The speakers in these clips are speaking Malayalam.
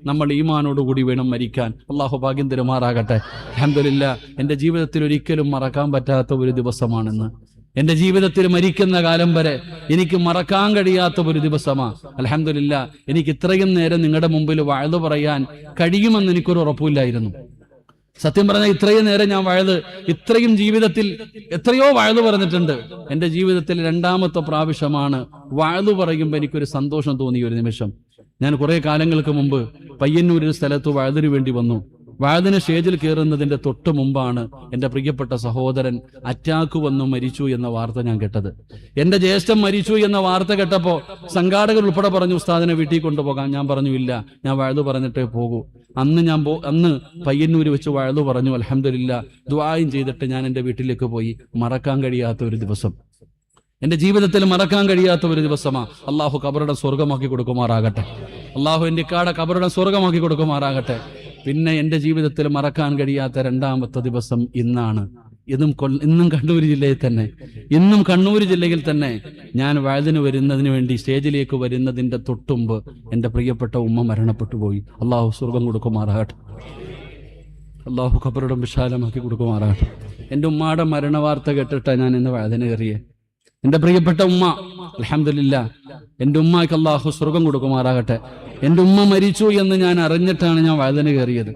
നമ്മൾ ഈമാനോടുകൂടി വേണം മരിക്കാൻ. അള്ളാഹു ഭാഗ്യം തരുമാറാകട്ടെ. അൽഹംദുലില്ലാ, എൻ്റെ ജീവിതത്തിൽ ഒരിക്കലും മറക്കാൻ പറ്റാത്ത ഒരു ദിവസമാണെന്ന്. എൻ്റെ ജീവിതത്തിൽ മരിക്കുന്ന കാലം വരെ എനിക്ക് മറക്കാൻ കഴിയാത്ത ഒരു ദിവസമാണ്. അൽഹംദുലില്ലാ, എനിക്ക് ഇത്രയും നേരം നിങ്ങളുടെ മുമ്പിൽ വഅദ് പറയാൻ കഴിയുമെന്ന് എനിക്കൊരു ഉറപ്പില്ലായിരുന്നു. സത്യം പറഞ്ഞാൽ ഇത്രയും നേരം ഞാൻ ഇത്രയും ജീവിതത്തിൽ എത്രയോ വഅദ് പറഞ്ഞിട്ടുണ്ട്. എൻ്റെ ജീവിതത്തിൽ രണ്ടാമത്തെ പ്രാവശ്യമാണ് വഅദ് പറയുമ്പോൾ എനിക്കൊരു സന്തോഷം തോന്നിയ ഒരു നിമിഷം. ഞാൻ കുറെ കാലങ്ങൾക്ക് മുമ്പ് പയ്യന്നൂരിൽ സ്ഥലത്ത് വഅദിന് വേണ്ടി വന്നു. വഅദിന് സ്റ്റേജിൽ കയറുന്നതിന്റെ തൊട്ട് മുമ്പാണ് എൻ്റെ പ്രിയപ്പെട്ട സഹോദരൻ അറ്റാക്ക് വന്നു മരിച്ചു എന്ന വാർത്ത ഞാൻ കേട്ടത്. എൻ്റെ ജ്യേഷ്ഠൻ മരിച്ചു എന്ന വാർത്ത കേട്ടപ്പോൾ സംഘാടകർ ഉൾപ്പെടെ പറഞ്ഞു, ഉസ്താദിനെ വീട്ടിൽ കൊണ്ടുപോകാം. ഞാൻ പറഞ്ഞു ഇല്ല, ഞാൻ വഅദ് പറഞ്ഞിട്ടേ പോകൂ. അന്ന് പയ്യന്നൂര് വെച്ച് വഅദ് പറഞ്ഞു. അൽഹംദുലില്ലാ, ദുആയും ചെയ്തിട്ട് ഞാൻ എൻ്റെ വീട്ടിലേക്ക് പോയി. മറക്കാൻ കഴിയാത്ത ഒരു ദിവസം, എൻ്റെ ജീവിതത്തിൽ മറക്കാൻ കഴിയാത്ത ഒരു ദിവസമാണ്. അള്ളാഹു ഖബറുടെ സ്വർഗമാക്കി കൊടുക്കുമാറാകട്ടെ. അള്ളാഹു എൻ്റെ ഇക്കാടെ ഖബറുടെ സ്വർഗമാക്കി കൊടുക്കുമാറാകട്ടെ. പിന്നെ എൻ്റെ ജീവിതത്തിൽ മറക്കാൻ കഴിയാത്ത രണ്ടാമത്തെ ദിവസം ഇന്നാണ്. ഇന്നും കണ്ണൂർ ജില്ലയിൽ തന്നെ ഞാൻ വഅദിന് വരുന്നതിന് വേണ്ടി സ്റ്റേജിലേക്ക് വരുന്നതിൻ്റെ തൊട്ടുമ്പ് എൻ്റെ പ്രിയപ്പെട്ട ഉമ്മ മരണപ്പെട്ടു പോയി. അള്ളാഹു സ്വർഗം കൊടുക്കുമാറാകട്ടെ. അള്ളാഹു ഖബറുടെ വിശാലമാക്കി കൊടുക്കുമാറാകട്ടെ. എൻ്റെ ഉമ്മയുടെ മരണവാർത്ത കേട്ടിട്ടാണ് ഞാൻ ഇന്ന് വഅദിന് കയറിയേ. എൻ്റെ പ്രിയപ്പെട്ട ഉമ്മ, അൽഹംദുലില്ലാ, എൻ്റെ ഉമ്മയ്ക്ക് അല്ലാഹു സ്വർഗം കൊടുക്കുമാറാകട്ടെ. എൻ്റെ ഉമ്മ മരിച്ചു എന്ന് ഞാൻ അറിഞ്ഞിട്ടാണ് ഞാൻ വഅദിന് കയറിയത്.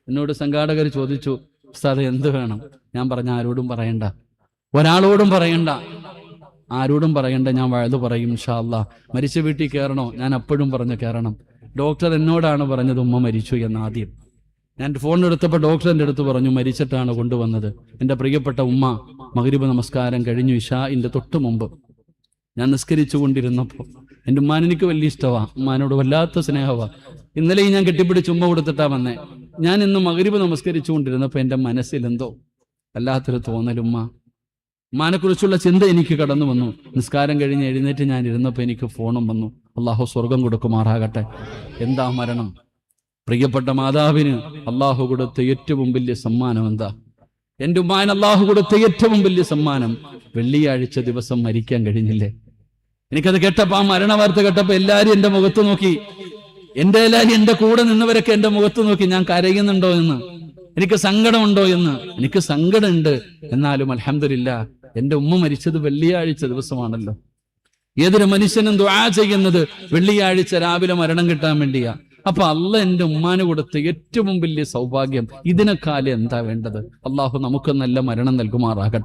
എന്നോട് സംഘാടകർ ചോദിച്ചു, ഉസ്താദ് എന്ത് വേണം? ഞാൻ പറഞ്ഞ ആരോടും പറയണ്ട, ഒരാളോടും പറയണ്ട, ആരോടും പറയണ്ട, ഞാൻ വഅദ് പറയും ഇൻഷാ അല്ലാഹ്. മരിച്ച വീട്ടിൽ കയറണോ? ഞാൻ അപ്പോഴും പറഞ്ഞു കയറണം. ഡോക്ടർ എന്നോടാണ് പറഞ്ഞത് ഉമ്മ മരിച്ചു എന്ന്. ആദ്യം ഞാൻ ഫോൺ എടുത്തപ്പോൾ ഡോക്ടർ എൻ്റെ അടുത്ത് പറഞ്ഞു മരിച്ചിട്ടാണ് കൊണ്ടുവന്നത്. എൻ്റെ പ്രിയപ്പെട്ട ഉമ്മ മഗ്രിബ് നമസ്കാരം കഴിഞ്ഞു ഇശാഇന്റെ തൊട്ട് മുമ്പ് ഞാൻ നിസ്കരിച്ചു കൊണ്ടിരുന്നപ്പോൾ എൻ്റെ ഉമ്മാൻ എനിക്ക് വലിയ ഇഷ്ടമാണ്, ഉമ്മാനോട് വല്ലാത്ത സ്നേഹമാണ്. ഇന്നലെയും ഞാൻ കെട്ടിപ്പിടിച്ച് ഉമ്മ കൊടുത്തിട്ടാ വന്നേ. ഞാൻ ഇന്ന് മഗ്രിബ് നമസ്കരിച്ചു കൊണ്ടിരുന്നപ്പോൾ എൻ്റെ മനസ്സിൽ എന്തോ വല്ലാത്തൊരു തോന്നൽ, ഉമ്മാനെ കുറിച്ചുള്ള ചിന്ത എനിക്ക് കടന്നു വന്നു. നിസ്കാരം കഴിഞ്ഞ് എഴുന്നേറ്റ് ഞാൻ ഇരുന്നപ്പോൾ എനിക്ക് ഫോണും വന്നു. അള്ളാഹു സ്വർഗം കൊടുക്കുമാറാകട്ടെ. എന്താ മരണം? പ്രിയപ്പെട്ട മാതാവിന് അള്ളാഹു കൊടുത്ത ഏറ്റവും വലിയ സമ്മാനം എന്താ? എൻ്റെ ഉമ്മാൻ അള്ളാഹു കൊടുത്ത ഏറ്റവും വലിയ സമ്മാനം വെള്ളിയാഴ്ച ദിവസം മരിക്കാൻ കഴിഞ്ഞില്ലേ? എനിക്കത് കേട്ടപ്പോൾ, ആ മരണവാർത്ത കേട്ടപ്പോൾ എല്ലാവരും എൻ്റെ മുഖത്ത് നോക്കി. എൻ്റെ കൂടെ നിന്നവരൊക്കെ എൻ്റെ മുഖത്ത് നോക്കി, ഞാൻ കരയുന്നുണ്ടോ എന്ന്, എനിക്ക് സങ്കടമുണ്ടോ എന്ന്. എനിക്ക് സങ്കടമുണ്ട്, എന്നാലും അൽഹംദുലില്ലാ, എൻ്റെ ഉമ്മ മരിച്ചത് വെള്ളിയാഴ്ച ദിവസമാണല്ലോ. ഏതൊരു മനുഷ്യനും ദുആ ചെയ്യുന്നത് വെള്ളിയാഴ്ച രാവിലെ മരണം കിട്ടാൻ വേണ്ടിയാ. അപ്പൊ അള്ളാഹ് എൻ്റെ ഉമ്മാന് കൊടുത്ത ഏറ്റവും വലിയ സൗഭാഗ്യം, ഇതിനെക്കാലം എന്താ വേണ്ടത്? അള്ളാഹു നമുക്ക് നല്ല മരണം നൽകുമാറാകട്ടെ.